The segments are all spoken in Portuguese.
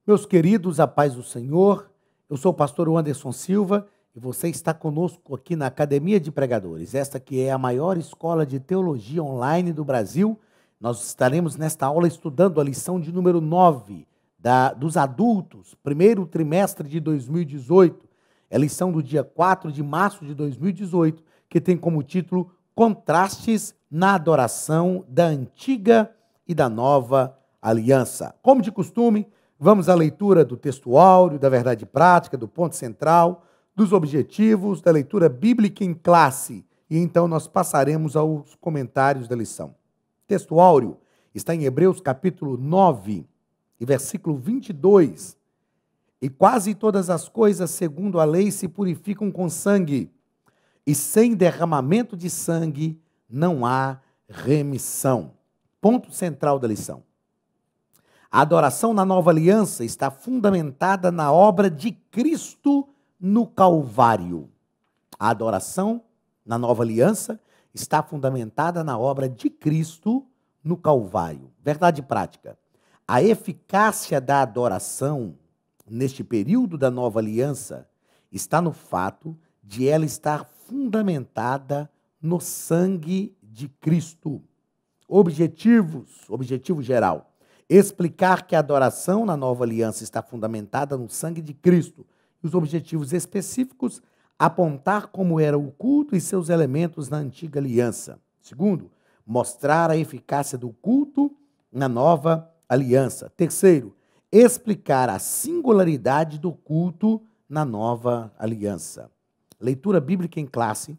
Meus queridos, a paz do Senhor, eu sou o pastor Anderson Silva e você está conosco aqui na Academia de Pregadores, esta que é a maior escola de teologia online do Brasil. Nós estaremos nesta aula estudando a lição de número 9 dos adultos, primeiro trimestre de 2018, é a lição do dia 4 de março de 2018, que tem como título Contrastes na adoração da antiga e da nova aliança. Como de costume, vamos à leitura do texto áureo, da verdade prática, do ponto central, dos objetivos, da leitura bíblica em classe. E então nós passaremos aos comentários da lição. O texto áureo está em Hebreus capítulo 9, e versículo 22. E quase todas as coisas, segundo a lei, se purificam com sangue, e sem derramamento de sangue não há remissão. Ponto central da lição. A adoração na nova aliança está fundamentada na obra de Cristo no Calvário. A adoração na nova aliança está fundamentada na obra de Cristo no Calvário. Verdade prática. A eficácia da adoração neste período da nova aliança está no fato de ela estar fundamentada no sangue de Cristo. Objetivo geral. Explicar que a adoração na nova aliança está fundamentada no sangue de Cristo. E os objetivos específicos, apontar como era o culto e seus elementos na antiga aliança. Segundo, mostrar a eficácia do culto na nova aliança. Terceiro, explicar a singularidade do culto na nova aliança. Leitura bíblica em classe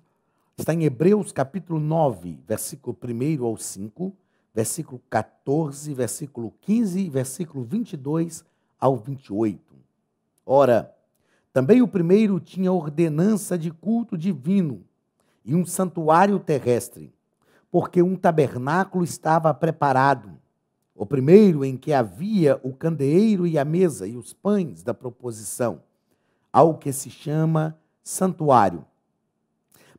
está em Hebreus capítulo 9, versículo 1 ao 5, versículo 14, versículo 15 e versículo 22 ao 28. Ora, também o primeiro tinha ordenança de culto divino e um santuário terrestre, porque um tabernáculo estava preparado. O primeiro em que havia o candeeiro e a mesa e os pães da proposição, ao que se chama santuário.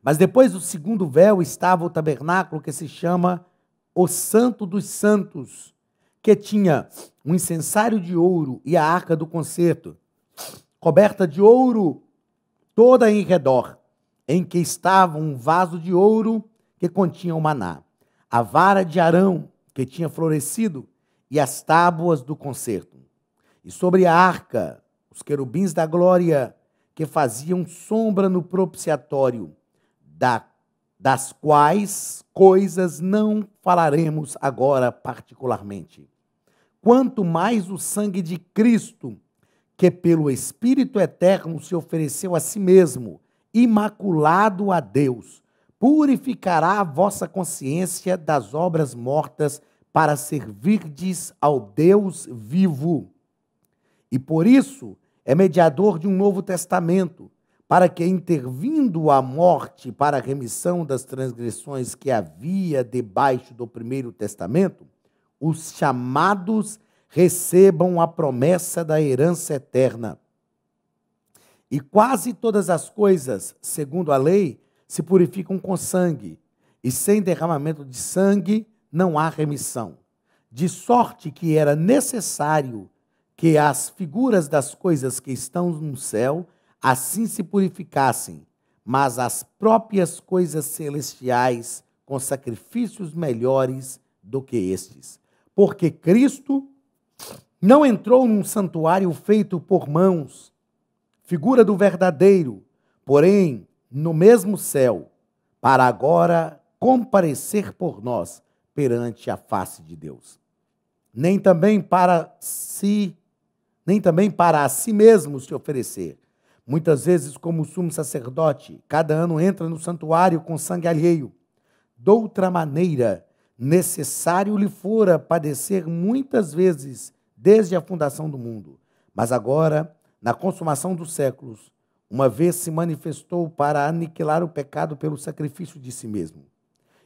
Mas depois do segundo véu estava o tabernáculo que se chama o Santo dos Santos, que tinha um incensário de ouro e a arca do concerto, coberta de ouro toda em redor, em que estava um vaso de ouro que continha o maná, a vara de Arão, que tinha florescido, e as tábuas do concerto. E sobre a arca, os querubins da glória, que faziam sombra no propiciatório, das quais coisas não falaremos agora particularmente. Quanto mais o sangue de Cristo, que pelo Espírito Eterno se ofereceu a si mesmo, imaculado a Deus, purificará a vossa consciência das obras mortas para servirdes ao Deus vivo. E por isso é mediador de um novo testamento, para que, intervindo a morte para a remissão das transgressões que havia debaixo do primeiro testamento, os chamados recebam a promessa da herança eterna. E quase todas as coisas, segundo a lei, se purificam com sangue, e sem derramamento de sangue não há remissão. De sorte que era necessário que as figuras das coisas que estão no céu assim se purificassem, mas as próprias coisas celestiais com sacrifícios melhores do que estes. Porque Cristo não entrou num santuário feito por mãos, figura do verdadeiro, porém no mesmo céu, para agora comparecer por nós perante a face de Deus. Nem também para a si mesmo se oferecer. Muitas vezes, como sumo sacerdote, cada ano entra no santuário com sangue alheio. Doutra maneira, necessário lhe fora padecer muitas vezes desde a fundação do mundo. Mas agora, na consumação dos séculos, uma vez se manifestou para aniquilar o pecado pelo sacrifício de si mesmo.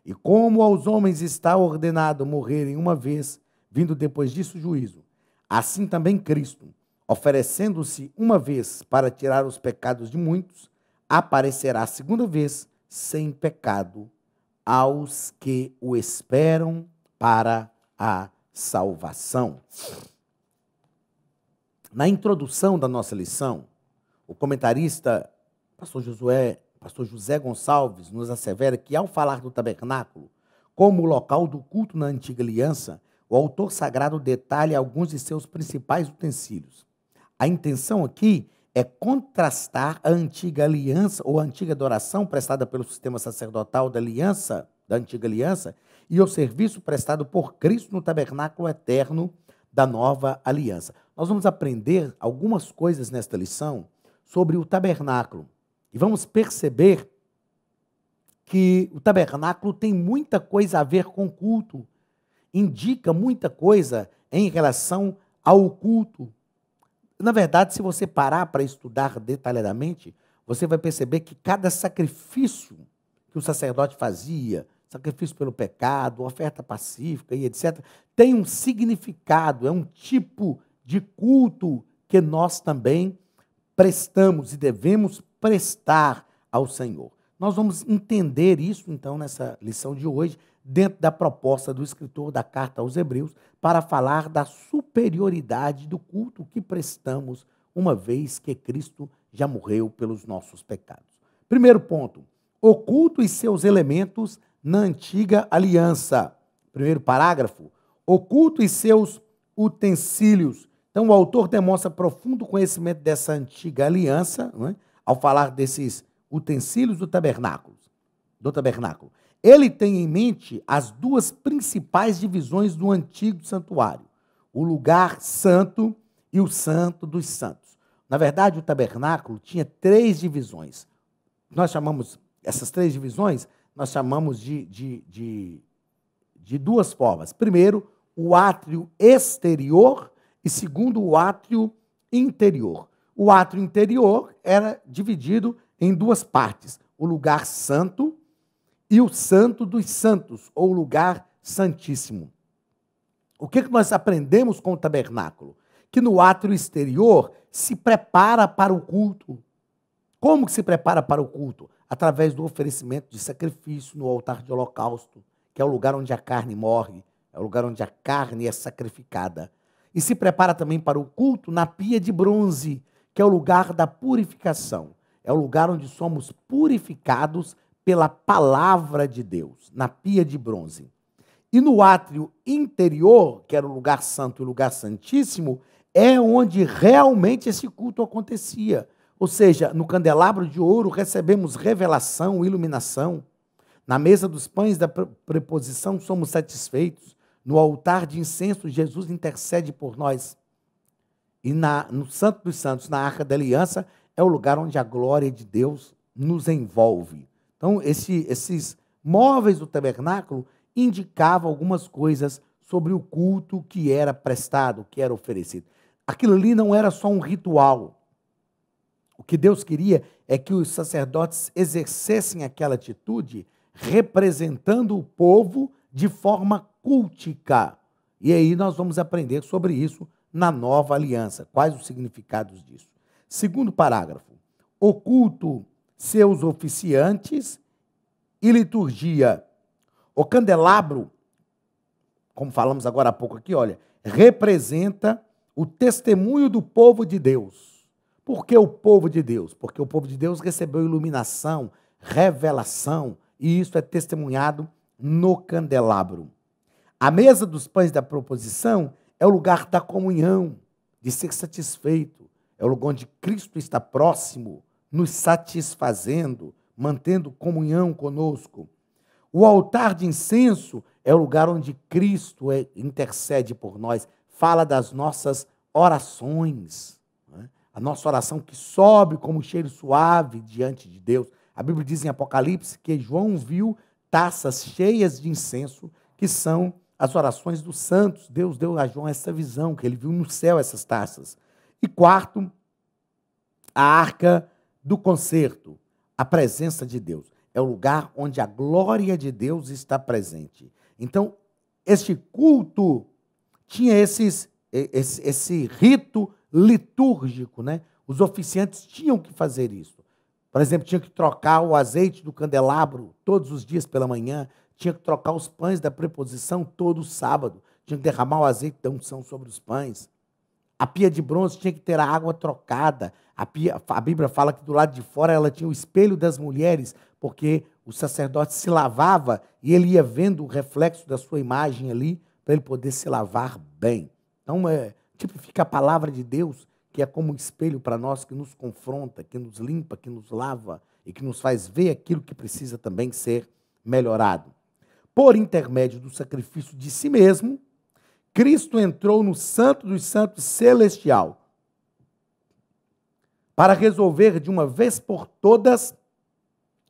E como aos homens está ordenado morrerem uma vez, vindo depois disso o juízo, assim também Cristo, oferecendo-se uma vez para tirar os pecados de muitos, aparecerá a segunda vez sem pecado aos que o esperam para a salvação. Na introdução da nossa lição, o comentarista, pastor José Gonçalves, nos assevera que, ao falar do tabernáculo como local do culto na antiga aliança, o autor sagrado detalha alguns de seus principais utensílios. A intenção aqui é contrastar a antiga aliança ou a antiga adoração prestada pelo sistema sacerdotal da antiga aliança, e o serviço prestado por Cristo no tabernáculo eterno da nova aliança. Nós vamos aprender algumas coisas nesta lição sobre o tabernáculo. E vamos perceber que o tabernáculo tem muita coisa a ver com culto, indica muita coisa em relação ao culto. Na verdade, se você parar para estudar detalhadamente, você vai perceber que cada sacrifício que o sacerdote fazia, sacrifício pelo pecado, oferta pacífica e etc., tem um significado, é um tipo de culto que nós também prestamos e devemos prestar ao Senhor. Nós vamos entender isso, então, nessa lição de hoje, dentro da proposta do escritor da carta aos Hebreus, para falar da superioridade do culto que prestamos, uma vez que Cristo já morreu pelos nossos pecados. Primeiro ponto, o culto e seus elementos na antiga aliança. Primeiro parágrafo, o culto e seus utensílios. Então, o autor demonstra profundo conhecimento dessa antiga aliança, não é? Ao falar desses utensílios do tabernáculo. Ele tem em mente as duas principais divisões do antigo santuário, o lugar santo e o santo dos santos. Na verdade, o tabernáculo tinha três divisões. Essas três divisões, nós chamamos de duas formas. Primeiro, o átrio exterior e segundo, o átrio interior. O átrio interior era dividido em duas partes, o lugar santo e o santo dos santos, ou lugar santíssimo. O que nós aprendemos com o tabernáculo? Que no átrio exterior se prepara para o culto. Como que se prepara para o culto? Através do oferecimento de sacrifício no altar de holocausto, que é o lugar onde a carne morre, é o lugar onde a carne é sacrificada. E se prepara também para o culto na pia de bronze, que é o lugar da purificação. É o lugar onde somos purificados pela palavra de Deus, na pia de bronze. E no átrio interior, que era o lugar santo e o lugar santíssimo, é onde realmente esse culto acontecia. Ou seja, no candelabro de ouro recebemos revelação, iluminação. Na mesa dos pães da preposição somos satisfeitos. No altar de incenso, Jesus intercede por nós. E no Santo dos Santos, na Arca da Aliança, é o lugar onde a glória de Deus nos envolve. Então, esses móveis do tabernáculo indicavam algumas coisas sobre o culto que era prestado, que era oferecido. Aquilo ali não era só um ritual. O que Deus queria é que os sacerdotes exercessem aquela atitude representando o povo de forma cultica. E aí nós vamos aprender sobre isso na nova aliança. Quais os significados disso? Segundo parágrafo. O culto, seus oficiantes e liturgia. O candelabro, como falamos agora há pouco aqui, olha, representa o testemunho do povo de Deus. Por que o povo de Deus? Porque o povo de Deus recebeu iluminação, revelação, e isso é testemunhado no candelabro. A mesa dos pães da proposição é o lugar da comunhão, de ser satisfeito. É o lugar onde Cristo está próximo, nos satisfazendo, mantendo comunhão conosco. O altar de incenso é o lugar onde Cristo intercede por nós, fala das nossas orações, né? A nossa oração que sobe como um cheiro suave diante de Deus. A Bíblia diz em Apocalipse que João viu taças cheias de incenso, que são as orações dos santos. Deus deu a João essa visão, que ele viu no céu essas taças. E quarto, a arca do concerto, a presença de Deus. É o lugar onde a glória de Deus está presente. Então, este culto tinha esse rito litúrgico, né? Os oficiantes tinham que fazer isso. Por exemplo, tinha que trocar o azeite do candelabro todos os dias pela manhã, tinha que trocar os pães da preposição todo sábado, tinha que derramar o azeite da unção sobre os pães. A pia de bronze tinha que ter a água trocada. A Bíblia fala que do lado de fora ela tinha o espelho das mulheres, porque o sacerdote se lavava e ele ia vendo o reflexo da sua imagem ali para ele poder se lavar bem. Então, tipifica a palavra de Deus, que é como um espelho para nós, que nos confronta, que nos limpa, que nos lava e que nos faz ver aquilo que precisa também ser melhorado. Por intermédio do sacrifício de si mesmo, Cristo entrou no Santo dos Santos celestial para resolver de uma vez por todas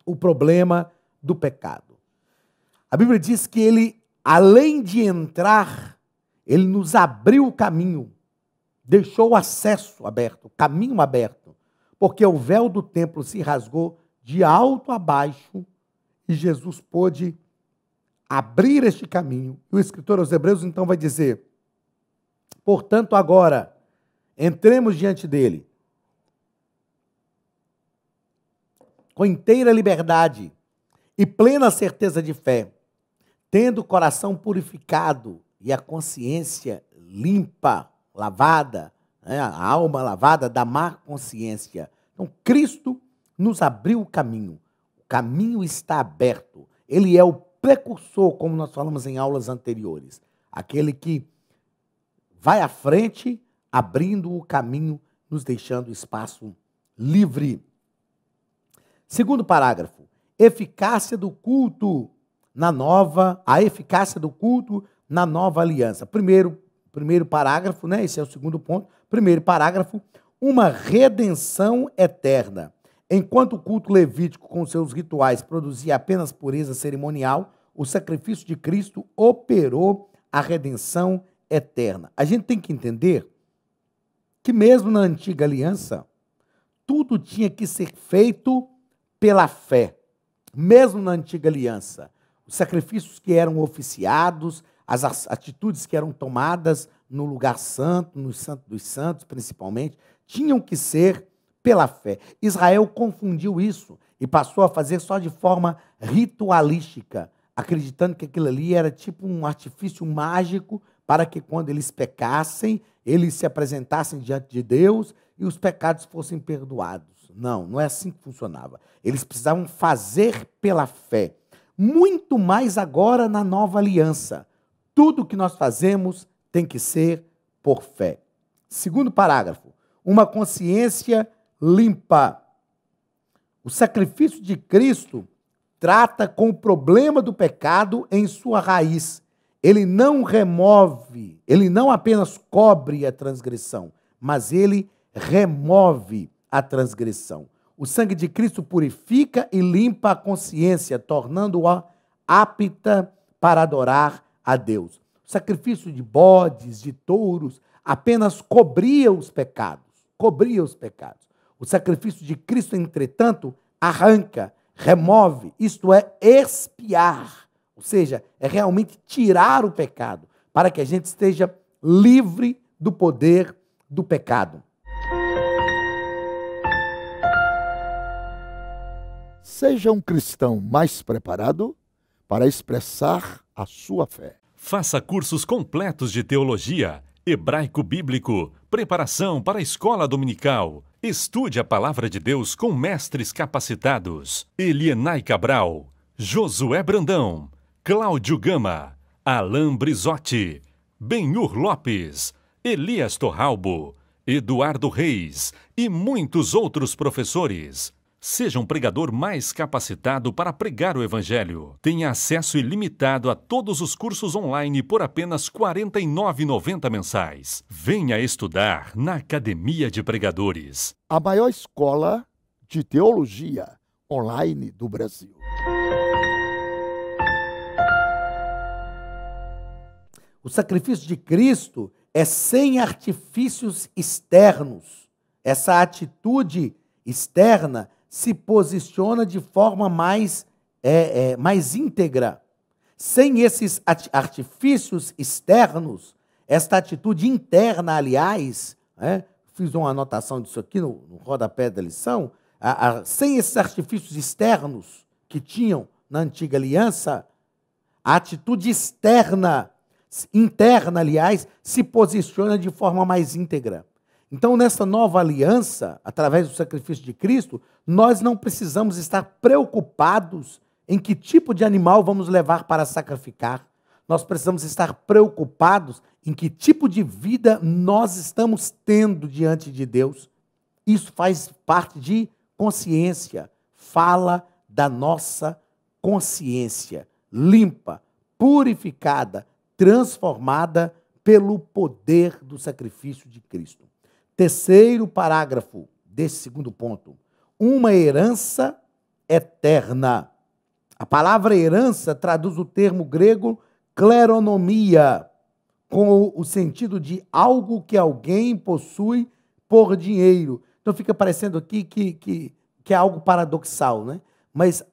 o problema do pecado. A Bíblia diz que ele, além de entrar, ele nos abriu o caminho, deixou o acesso aberto, o caminho aberto, porque o véu do templo se rasgou de alto a baixo e Jesus pôde abrir este caminho. E o escritor aos Hebreus então vai dizer: portanto, agora, entremos diante dele com inteira liberdade e plena certeza de fé, tendo o coração purificado e a consciência limpa, lavada, a alma lavada da má consciência. Então, Cristo nos abriu o caminho está aberto, ele é o precursor, como nós falamos em aulas anteriores, aquele que vai à frente, abrindo o caminho, nos deixando espaço livre. Segundo parágrafo, a eficácia do culto na nova aliança. Primeiro parágrafo, né? Esse é o segundo ponto. Primeiro parágrafo, uma redenção eterna. Enquanto o culto levítico com seus rituais produzia apenas pureza cerimonial, o sacrifício de Cristo operou a redenção eterna. A gente tem que entender que mesmo na antiga aliança, tudo tinha que ser feito pela fé. Mesmo na antiga aliança, os sacrifícios que eram oficiados, as atitudes que eram tomadas no lugar santo, no Santo dos Santos principalmente, tinham que ser pela fé. Israel confundiu isso e passou a fazer só de forma ritualística, acreditando que aquilo ali era tipo um artifício mágico para que quando eles pecassem, eles se apresentassem diante de Deus e os pecados fossem perdoados. Não, não é assim que funcionava. Eles precisavam fazer pela fé. Muito mais agora na nova aliança. Tudo que nós fazemos tem que ser por fé. Segundo parágrafo, uma consciência limpa. O sacrifício de Cristo trata com o problema do pecado em sua raiz. Ele não remove, ele não apenas cobre a transgressão, mas ele remove a transgressão. O sangue de Cristo purifica e limpa a consciência, tornando-a apta para adorar a Deus. O sacrifício de bodes, de touros, apenas cobria os pecados. O sacrifício de Cristo, entretanto, arranca, remove, isto é, expiar. Ou seja, é realmente tirar o pecado, para que a gente esteja livre do poder do pecado. Seja um cristão mais preparado para expressar a sua fé. Faça cursos completos de teologia, hebraico bíblico, preparação para a escola dominical. Estude a palavra de Deus com mestres capacitados. Elienay Cabral, Josué Brandão, Cláudio Gama, Alain Brizotti, Benhur Lopes, Elias Torralbo, Eduardo Reis e muitos outros professores. Seja um pregador mais capacitado para pregar o Evangelho. Tenha acesso ilimitado a todos os cursos online por apenas R$ 49,90 mensais. Venha estudar na Academia de Pregadores. A maior escola de teologia online do Brasil. O sacrifício de Cristo é sem artifícios externos. Essa atitude externa se posiciona de forma mais íntegra. Sem esses artifícios externos, esta atitude interna, aliás, fiz uma anotação disso aqui no rodapé da lição, sem esses artifícios externos que tinham na antiga aliança, a atitude externa interna, aliás, se posiciona de forma mais íntegra. Então, nessa nova aliança, através do sacrifício de Cristo, nós não precisamos estar preocupados em que tipo de animal vamos levar para sacrificar. Nós precisamos estar preocupados em que tipo de vida nós estamos tendo diante de Deus. Isso faz parte de consciência, fala da nossa consciência, limpa, purificada, transformada pelo poder do sacrifício de Cristo. Terceiro parágrafo desse segundo ponto. Uma herança eterna. A palavra herança traduz o termo grego kleronomia, com o sentido de algo que alguém possui por dinheiro. Então fica parecendo aqui que é algo paradoxal, né? Mas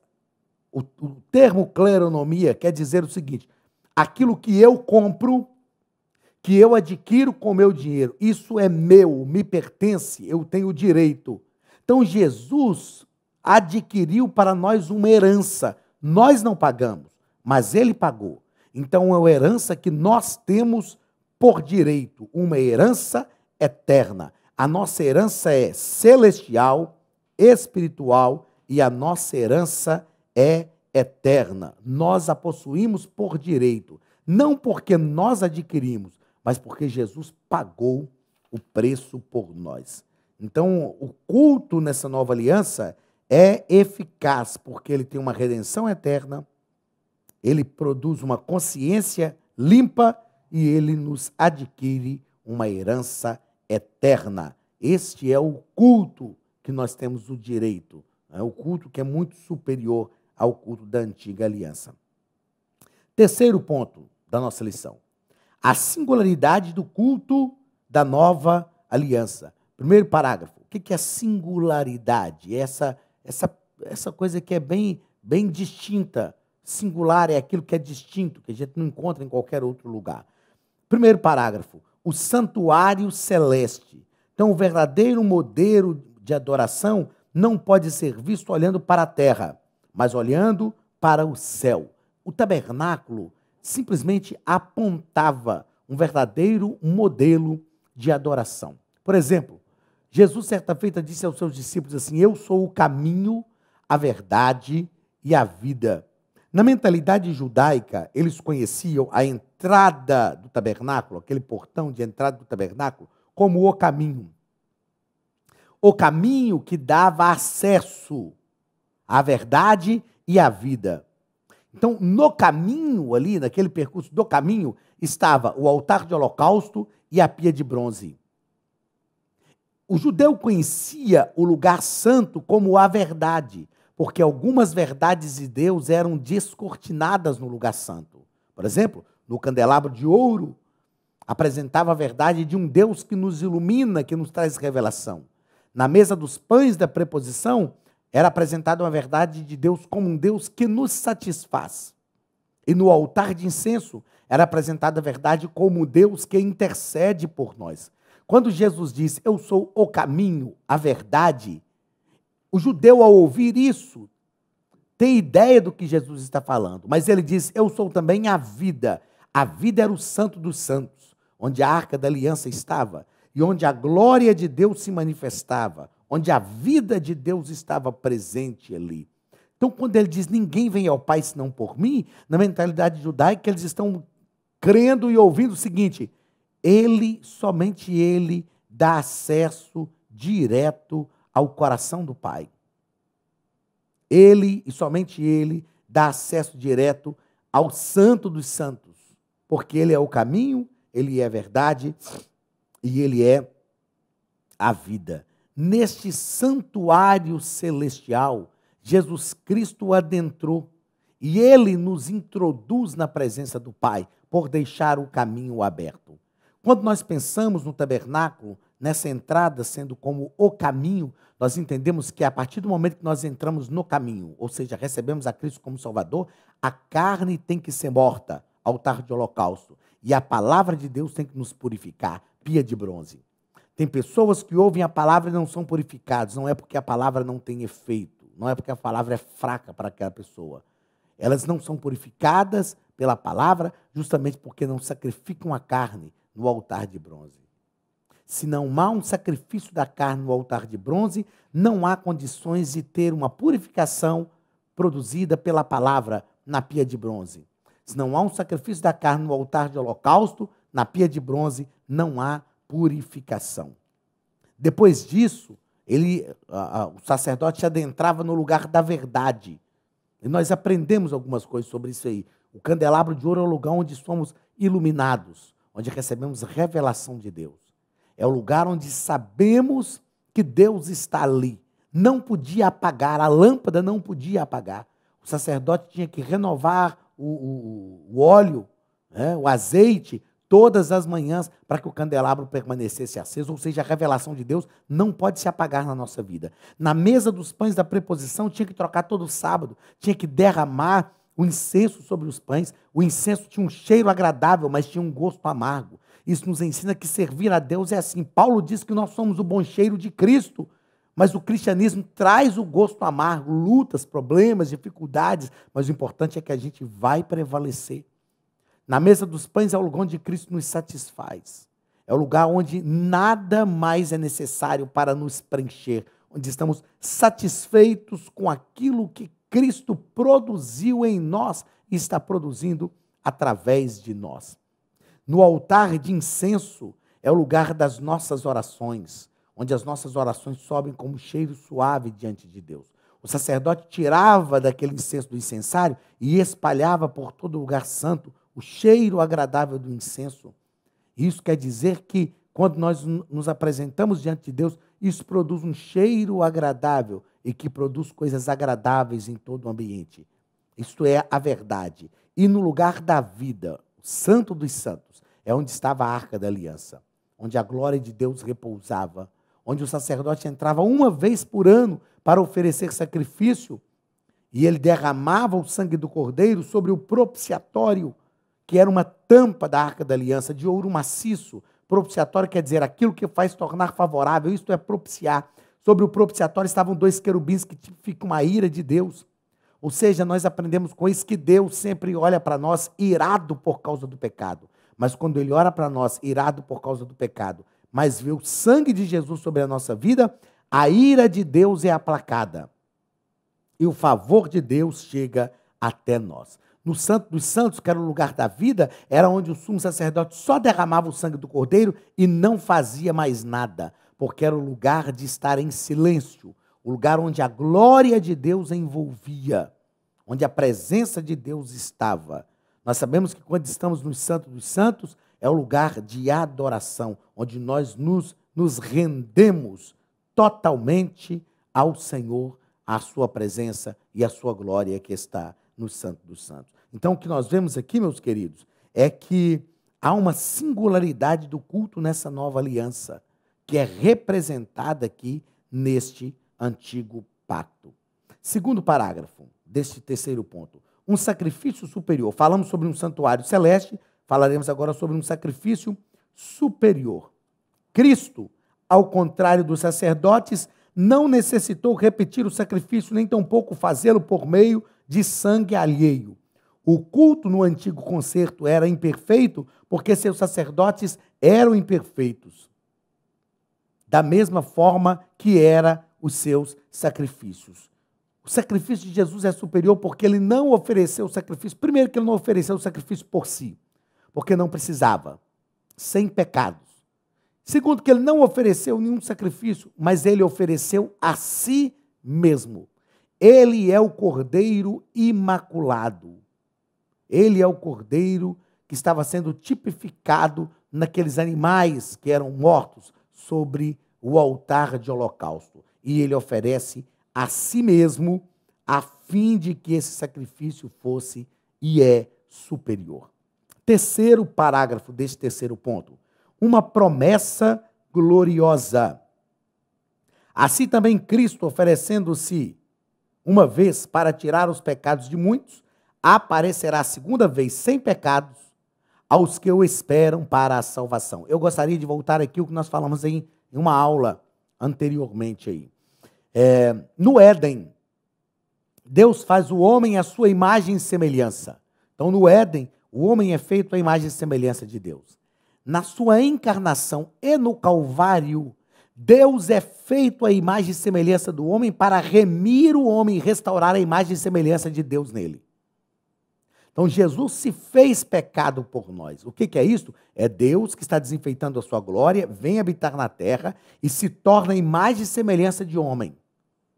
o termo kleronomia quer dizer o seguinte: aquilo que eu compro, que eu adquiro com o meu dinheiro, isso é meu, me pertence, eu tenho direito. Então Jesus adquiriu para nós uma herança. Nós não pagamos, mas ele pagou. Então é uma herança que nós temos por direito, uma herança eterna. A nossa herança é celestial, espiritual e a nossa herança é eterna. Nós a possuímos por direito, não porque nós adquirimos, mas porque Jesus pagou o preço por nós. Então, o culto nessa nova aliança é eficaz, porque ele tem uma redenção eterna, ele produz uma consciência limpa e ele nos adquire uma herança eterna. Este é o culto que nós temos o direito, é o culto que é muito superior ao culto da antiga aliança. Terceiro ponto da nossa lição: a singularidade do culto da nova aliança. Primeiro parágrafo. O que é a singularidade? Essa coisa que é bem distinta. Singular é aquilo que é distinto, que a gente não encontra em qualquer outro lugar. Primeiro parágrafo. O santuário celeste. Então, o verdadeiro modelo de adoração não pode ser visto olhando para a terra, mas olhando para o céu. O tabernáculo simplesmente apontava um verdadeiro modelo de adoração. Por exemplo, Jesus certa feita disse aos seus discípulos assim: eu sou o caminho, a verdade e a vida. Na mentalidade judaica, eles conheciam a entrada do tabernáculo, aquele portão de entrada do tabernáculo, como o caminho. O caminho que dava acesso à verdade e à vida. Então, no caminho ali, naquele percurso do caminho, estava o altar de holocausto e a pia de bronze. O judeu conhecia o lugar santo como a verdade, porque algumas verdades de Deus eram descortinadas no lugar santo. Por exemplo, no candelabro de ouro, apresentava a verdade de um Deus que nos ilumina, que nos traz revelação. Na mesa dos pães da preposição, era apresentada uma verdade de Deus como um Deus que nos satisfaz. E no altar de incenso, era apresentada a verdade como Deus que intercede por nós. Quando Jesus diz, eu sou o caminho, a verdade, o judeu, ao ouvir isso, tem ideia do que Jesus está falando, mas ele diz, eu sou também a vida. A vida era o santo dos santos, onde a arca da aliança estava, e onde a glória de Deus se manifestava, onde a vida de Deus estava presente ali. Então, quando ele diz, ninguém vem ao Pai senão por mim, na mentalidade judaica, eles estão crendo e ouvindo o seguinte, somente ele dá acesso direto ao coração do Pai. Ele, e somente ele, dá acesso direto ao Santo dos Santos, porque ele é o caminho, ele é a verdade e ele é a vida. Neste santuário celestial, Jesus Cristo adentrou e ele nos introduz na presença do Pai, por deixar o caminho aberto. Quando nós pensamos no tabernáculo, nessa entrada sendo como o caminho, nós entendemos que a partir do momento que nós entramos no caminho, ou seja, recebemos a Cristo como Salvador, a carne tem que ser morta, altar de holocausto, e a palavra de Deus tem que nos purificar, pia de bronze. Tem pessoas que ouvem a palavra e não são purificadas, não é porque a palavra não tem efeito, não é porque a palavra é fraca para aquela pessoa. Elas não são purificadas pela palavra, justamente porque não sacrificam a carne no altar de bronze. Se não há um sacrifício da carne no altar de bronze, não há condições de ter uma purificação produzida pela palavra na pia de bronze. Se não há um sacrifício da carne no altar de holocausto, na pia de bronze não há purificação. Depois disso, o sacerdote adentrava no lugar da verdade. E nós aprendemos algumas coisas sobre isso aí. O candelabro de ouro é o lugar onde somos iluminados, onde recebemos revelação de Deus. É o lugar onde sabemos que Deus está ali. Não podia apagar, a lâmpada não podia apagar. O sacerdote tinha que renovar o óleo, né, o azeite, todas as manhãs, para que o candelabro permanecesse aceso. Ou seja, a revelação de Deus não pode se apagar na nossa vida. Na mesa dos pães da preposição, tinha que trocar todo sábado, tinha que derramar o incenso sobre os pães. O incenso tinha um cheiro agradável, mas tinha um gosto amargo. Isso nos ensina que servir a Deus é assim. Paulo diz que nós somos o bom cheiro de Cristo, mas o cristianismo traz o gosto amargo, lutas, problemas, dificuldades, mas o importante é que a gente vai prevalecer. Na mesa dos pães é o lugar onde Cristo nos satisfaz. É o lugar onde nada mais é necessário para nos preencher, onde estamos satisfeitos com aquilo que Cristo produziu em nós e está produzindo através de nós. No altar de incenso é o lugar das nossas orações, onde as nossas orações sobem como cheiro suave diante de Deus. O sacerdote tirava daquele incenso do incensário e espalhava por todo o lugar santo o cheiro agradável do incenso. Isso quer dizer que, quando nós nos apresentamos diante de Deus, isso produz um cheiro agradável e que produz coisas agradáveis em todo o ambiente. Isto é a verdade. E no lugar da vida, o Santo dos Santos, é onde estava a Arca da Aliança, onde a glória de Deus repousava, onde o sacerdote entrava uma vez por ano para oferecer sacrifício, e ele derramava o sangue do cordeiro sobre o propiciatório, que era uma tampa da Arca da Aliança, de ouro maciço. Propiciatório quer dizer aquilo que faz tornar favorável, isto é propiciar. Sobre o propiciatório estavam 2 querubins que tipificam a ira de Deus. Ou seja, nós aprendemos com isso que Deus sempre olha para nós irado por causa do pecado. Mas quando Ele olha para nós irado por causa do pecado, mas vê o sangue de Jesus sobre a nossa vida, a ira de Deus é aplacada. E o favor de Deus chega até nós. No Santo dos Santos, que era o lugar da vida, era onde o sumo sacerdote só derramava o sangue do cordeiro e não fazia mais nada, porque era o lugar de estar em silêncio, o lugar onde a glória de Deus envolvia, onde a presença de Deus estava. Nós sabemos que quando estamos no Santo dos Santos, é o lugar de adoração, onde nós nos rendemos totalmente ao Senhor, à sua presença e à sua glória que está no Santo dos Santos. Então, o que nós vemos aqui, meus queridos, é que há uma singularidade do culto nessa nova aliança, que é representada aqui neste antigo pacto. Segundo parágrafo deste terceiro ponto, um sacrifício superior. Falamos sobre um santuário celeste, falaremos agora sobre um sacrifício superior. Cristo, ao contrário dos sacerdotes, não necessitou repetir o sacrifício, nem tampouco fazê-lo por meio de sangue alheio. O culto no antigo concerto era imperfeito porque seus sacerdotes eram imperfeitos, da mesma forma que eram os seus sacrifícios. O sacrifício de Jesus é superior porque ele não ofereceu o sacrifício. Primeiro, que ele não ofereceu o sacrifício por si, porque não precisava, sem pecados. Segundo, que ele não ofereceu nenhum sacrifício, mas ele ofereceu a si mesmo. Ele é o Cordeiro imaculado. Ele é o Cordeiro que estava sendo tipificado naqueles animais que eram mortos sobre o altar de holocausto. E ele oferece a si mesmo, a fim de que esse sacrifício fosse e é superior. Terceiro parágrafo deste terceiro ponto. Uma promessa gloriosa. Assim também Cristo, oferecendo-se uma vez para tirar os pecados de muitos, aparecerá segunda vez sem pecados aos que o esperam para a salvação. Eu gostaria de voltar aqui o que nós falamos em uma aula anteriormente aí. No Éden, Deus faz o homem à sua imagem e semelhança. Então, no Éden, o homem é feito à imagem e semelhança de Deus. Na sua encarnação e no Calvário, Deus é feito à imagem e semelhança do homem para remir o homem e restaurar a imagem e semelhança de Deus nele. Então, Jesus se fez pecado por nós. O que é isso? É Deus que está desenfeitando a sua glória, vem habitar na terra e se torna a imagem e semelhança de homem,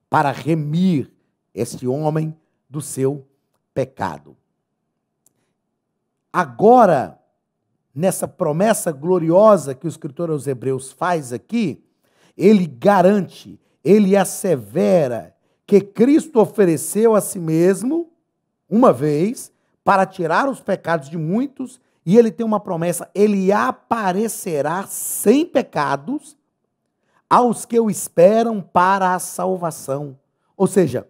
para remir este homem do seu pecado. Agora, nessa promessa gloriosa que o escritor aos Hebreus faz aqui, ele garante, ele assevera que Cristo ofereceu a si mesmo, uma vez, para tirar os pecados de muitos, e ele tem uma promessa, ele aparecerá sem pecados aos que o esperam para a salvação. Ou seja,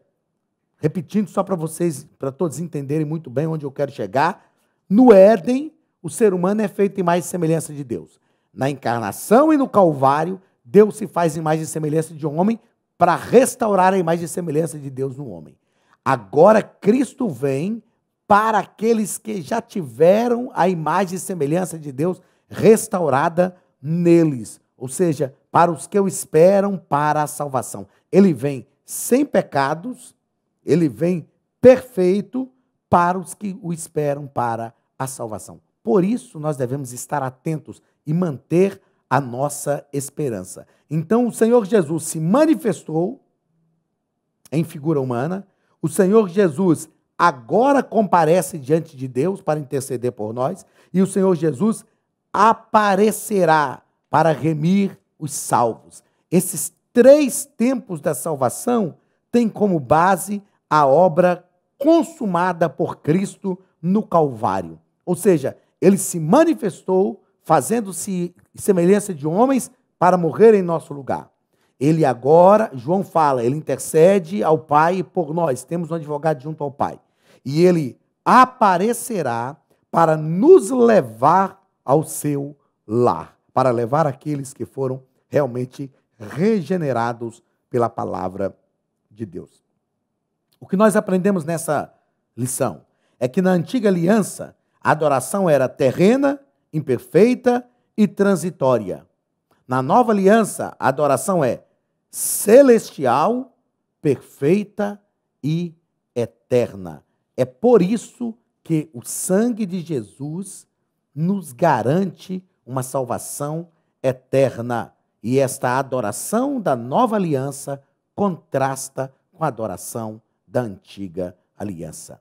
repetindo só para vocês, para todos entenderem muito bem onde eu quero chegar, no Éden, o ser humano é feito em imagem e semelhança de Deus. Na encarnação e no Calvário, Deus se faz imagem e semelhança de um homem para restaurar a imagem e semelhança de Deus no homem. Agora Cristo vem para aqueles que já tiveram a imagem e semelhança de Deus restaurada neles. Ou seja, para os que o esperam para a salvação. Ele vem sem pecados, ele vem perfeito para os que o esperam para a salvação. Por isso, nós devemos estar atentos e manter a nossa esperança. Então, o Senhor Jesus se manifestou em figura humana, o Senhor Jesus agora comparece diante de Deus para interceder por nós, e o Senhor Jesus aparecerá para remir os salvos. Esses 3 tempos da salvação têm como base a obra consumada por Cristo no Calvário. Ou seja, ele se manifestou fazendo-se semelhança de homens para morrer em nosso lugar. Ele agora, João fala, ele intercede ao Pai por nós. Temos um advogado junto ao Pai. E ele aparecerá para nos levar ao seu lar, para levar aqueles que foram realmente regenerados pela palavra de Deus. O que nós aprendemos nessa lição é que na antiga aliança, a adoração era terrena, imperfeita e transitória. Na nova aliança, a adoração é celestial, perfeita e eterna. É por isso que o sangue de Jesus nos garante uma salvação eterna. E esta adoração da nova aliança contrasta com a adoração da antiga aliança.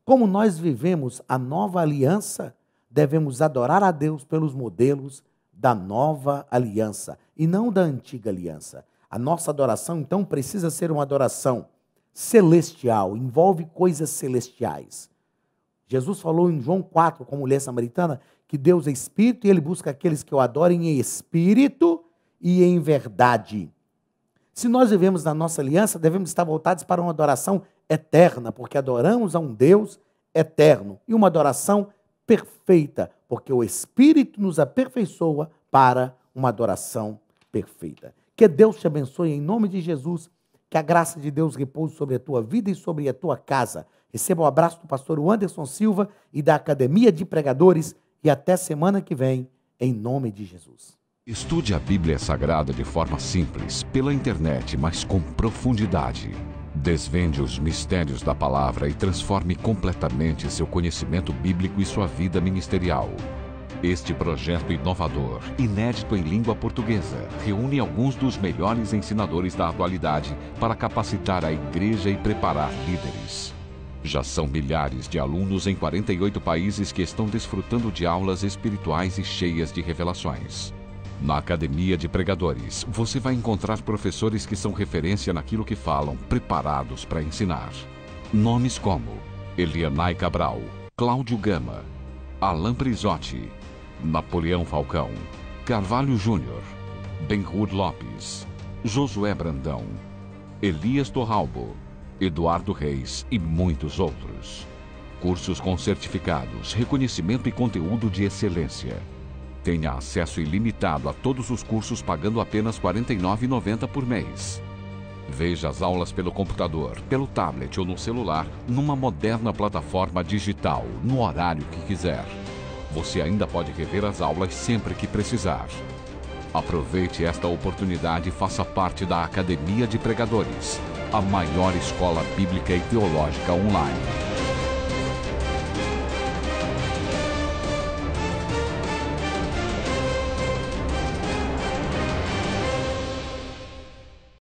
Como nós vivemos a nova aliança, devemos adorar a Deus pelos modelos da nova aliança e não da antiga aliança. A nossa adoração, então, precisa ser uma adoração celestial, envolve coisas celestiais. Jesus falou em João 4, com a mulher samaritana, que Deus é espírito e ele busca aqueles que o adorem em espírito e em verdade. Se nós vivemos na nossa aliança, devemos estar voltados para uma adoração eterna, porque adoramos a um Deus eterno, e uma adoração perfeita, porque o Espírito nos aperfeiçoa para uma adoração perfeita. Que Deus te abençoe em nome de Jesus, que a graça de Deus repouse sobre a tua vida e sobre a tua casa. Receba o abraço do pastor Anderson Silva e da Academia de Pregadores, e até semana que vem, em nome de Jesus. Estude a Bíblia Sagrada de forma simples, pela internet, mas com profundidade. Desvende os mistérios da palavra e transforme completamente seu conhecimento bíblico e sua vida ministerial. Este projeto inovador, inédito em língua portuguesa, reúne alguns dos melhores ensinadores da atualidade para capacitar a igreja e preparar líderes. Já são milhares de alunos em 48 países que estão desfrutando de aulas espirituais e cheias de revelações. Na Academia de Pregadores, você vai encontrar professores que são referência naquilo que falam, preparados para ensinar. Nomes como Elianai Cabral, Cláudio Gama, Alain Prisotti, Napoleão Falcão, Carvalho Júnior, Benhur Lopes, Josué Brandão, Elias Torralbo, Eduardo Reis e muitos outros. Cursos com certificados, reconhecimento e conteúdo de excelência. Tenha acesso ilimitado a todos os cursos pagando apenas R$ 49,90 por mês. Veja as aulas pelo computador, pelo tablet ou no celular, numa moderna plataforma digital, no horário que quiser. Você ainda pode rever as aulas sempre que precisar. Aproveite esta oportunidade e faça parte da Academia de Pregadores, a maior escola bíblica e teológica online.